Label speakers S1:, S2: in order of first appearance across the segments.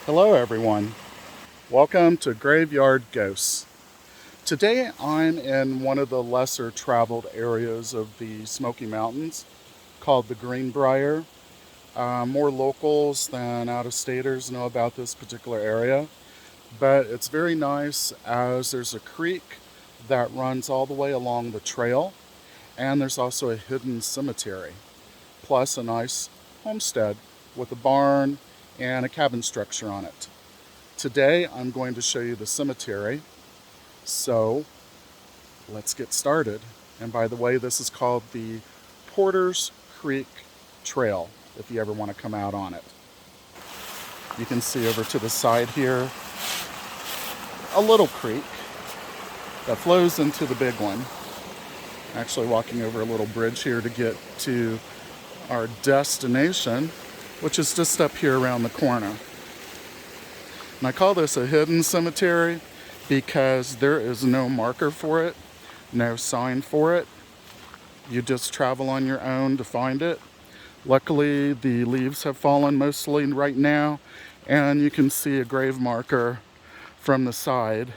S1: Hello everyone, welcome to Graveyard Ghosts. Today I'm in one of the lesser traveled areas of the Smoky Mountains called the Greenbrier. More locals than out-of-staters know about this particular area, but it's very nice as there's a creek that runs all the way along the trail, and there's also a hidden cemetery, plus a nice homestead with a barn and a cabin structure on it. Today I'm going to show you the cemetery, so let's get started. And by the way, this is called the Porter's Creek Trail, if you ever want to come out on it. You can see over to the side here a little creek that flows into the big one. Actually walking over a little bridge here to get to our destination, which is just up here around the corner. And I call this a hidden cemetery because there is no marker for it, no sign for it. You just travel on your own to find it. Luckily, the leaves have fallen mostly right now, and you can see a grave marker from the side,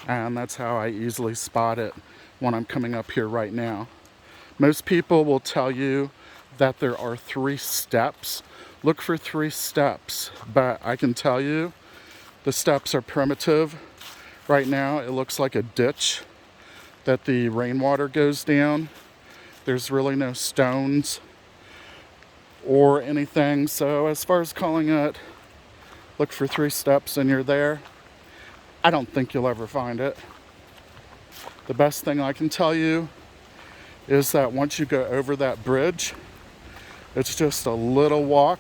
S1: and that's how I easily spot it when I'm coming up here right now. Most people will tell you that there are 3 steps. Look for 3 steps, but I can tell you the steps are primitive. Right now it looks like a ditch that the rainwater goes down. There's really no stones or anything, so as far as calling it, look for 3 steps and you're there, I don't think you'll ever find it. The best thing I can tell you is that once you go over that bridge, it's just a little walk,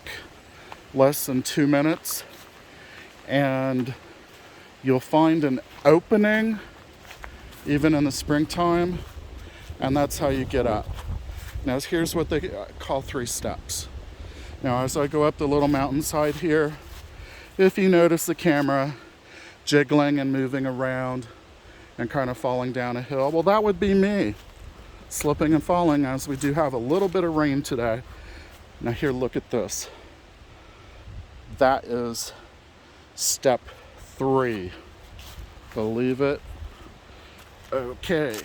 S1: less than 2 minutes, and you'll find an opening even in the springtime, and that's how you get up. Now here's what they call 3 steps. Now as I go up the little mountainside here, if you notice the camera jiggling and moving around and kind of falling down a hill, well, that would be me slipping and falling, as we do have a little bit of rain today. Now here, look at this. That is step 3. Believe it? Okay.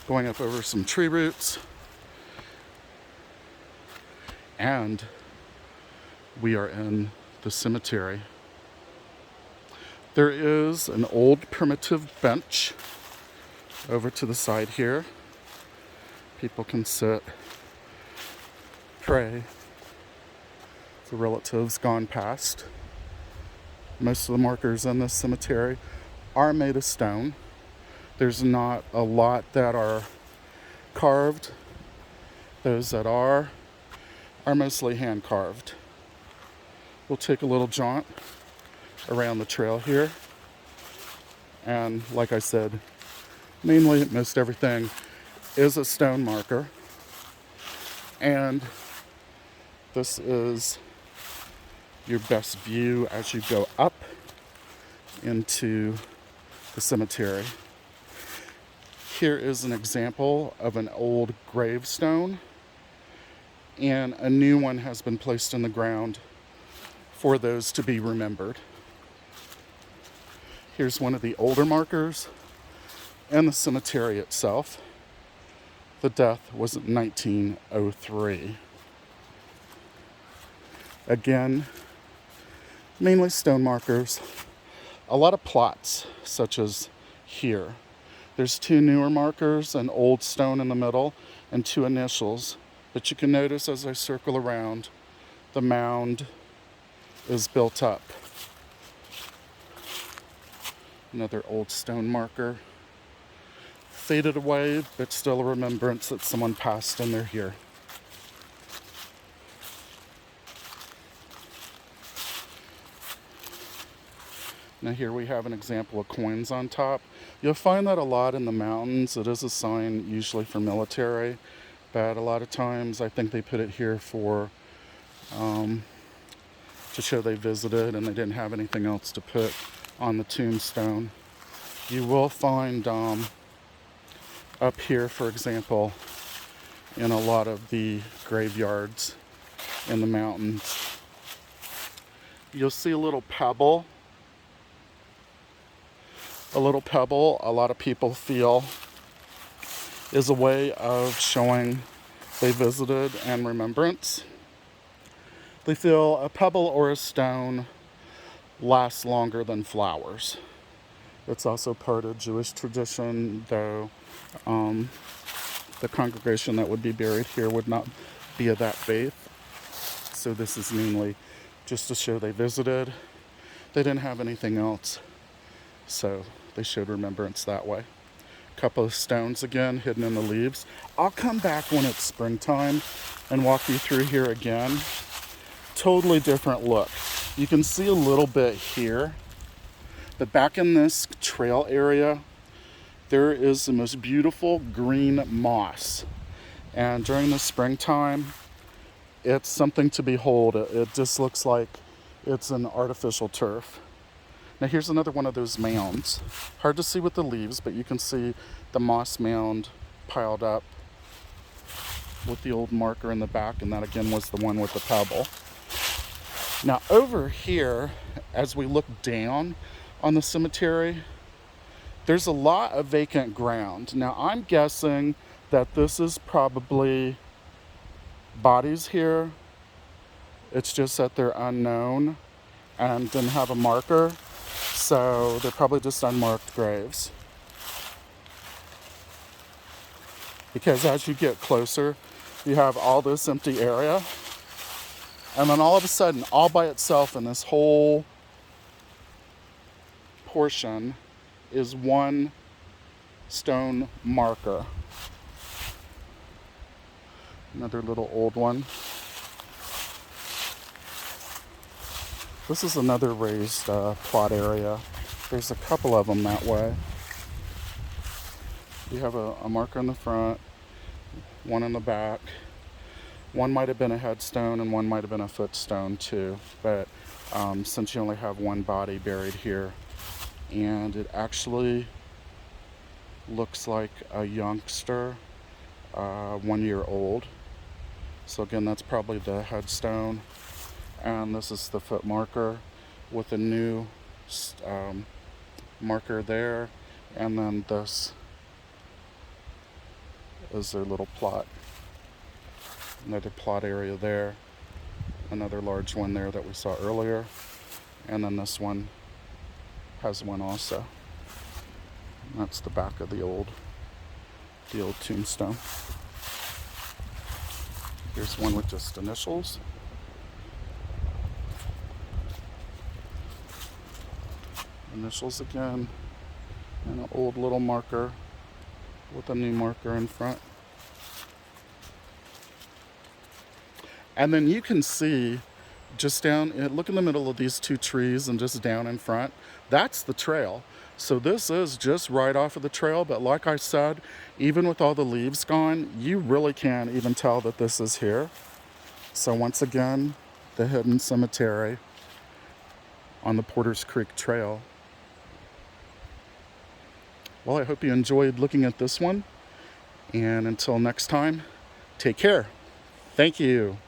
S1: Going up over some tree roots. And we are in the cemetery. There is an old primitive bench over to the side here. People can sit, pray for relatives gone past. Most of the markers in this cemetery are made of stone. There's not a lot that are carved. Those that are mostly hand carved. We'll take a little jaunt around the trail here. And like I said, mainly most everything is a stone marker. And this is your best view as you go up into the cemetery. Here is an example of an old gravestone, and a new one has been placed in the ground for those to be remembered. Here's one of the older markers and the cemetery itself. The death was in 1903. Again, mainly stone markers. A lot of plots, such as here. There's 2 newer markers, an old stone in the middle, and 2 initials. But you can notice as I circle around, the mound is built up. Another old stone marker. Faded away, but still a remembrance that someone passed and they're here. Now here we have an example of coins on top. You'll find that a lot in the mountains. It is a sign usually for military, but a lot of times I think they put it here for to show they visited and they didn't have anything else to put on the tombstone. You will find up here, for example, in a lot of the graveyards in the mountains, you'll see a little pebble. A little pebble, a lot of people feel, is a way of showing they visited and remembrance. They feel a pebble or a stone lasts longer than flowers. It's also part of Jewish tradition, though the congregation that would be buried here would not be of that faith. So this is mainly just to show they visited. They didn't have anything else, so they showed remembrance that way. A couple of stones again hidden in the leaves. I'll come back when it's springtime and walk you through here again. Totally different look. You can see a little bit here, but back in this trail area, there is the most beautiful green moss. And during the springtime, it's something to behold. It just looks like it's an artificial turf. Now here's another one of those mounds. Hard to see with the leaves, but you can see the moss mound piled up with the old marker in the back, and that again was the one with the pebble. Now over here, as we look down on the cemetery, there's a lot of vacant ground. Now I'm guessing that this is probably bodies here. It's just that they're unknown and didn't have a marker. So they're probably just unmarked graves. Because as you get closer, you have all this empty area. And then all of a sudden, all by itself in this whole portion is one stone marker. Another little old one. This is another raised plot area. There's a couple of them that way. You have a marker in the front, one in the back. One might have been a headstone and one might have been a footstone too. But since you only have one body buried here, and it actually looks like a youngster, 1 year old. So again, that's probably the headstone. And this is the foot marker with a new marker there. And then this is their little plot. Another plot area there. Another large one there that we saw earlier. And then this one has one also. And that's the back of the old tombstone. Here's one with just initials. Initials again, and an old little marker with a new marker in front. And then you can see just down, look in the middle of these two trees and just down in front, that's the trail. So this is just right off of the trail, but like I said, even with all the leaves gone, you really can't even tell that this is here. So once again, the hidden cemetery on the Porters Creek Trail. Well, I hope you enjoyed looking at this one. And until next time, take care. Thank you.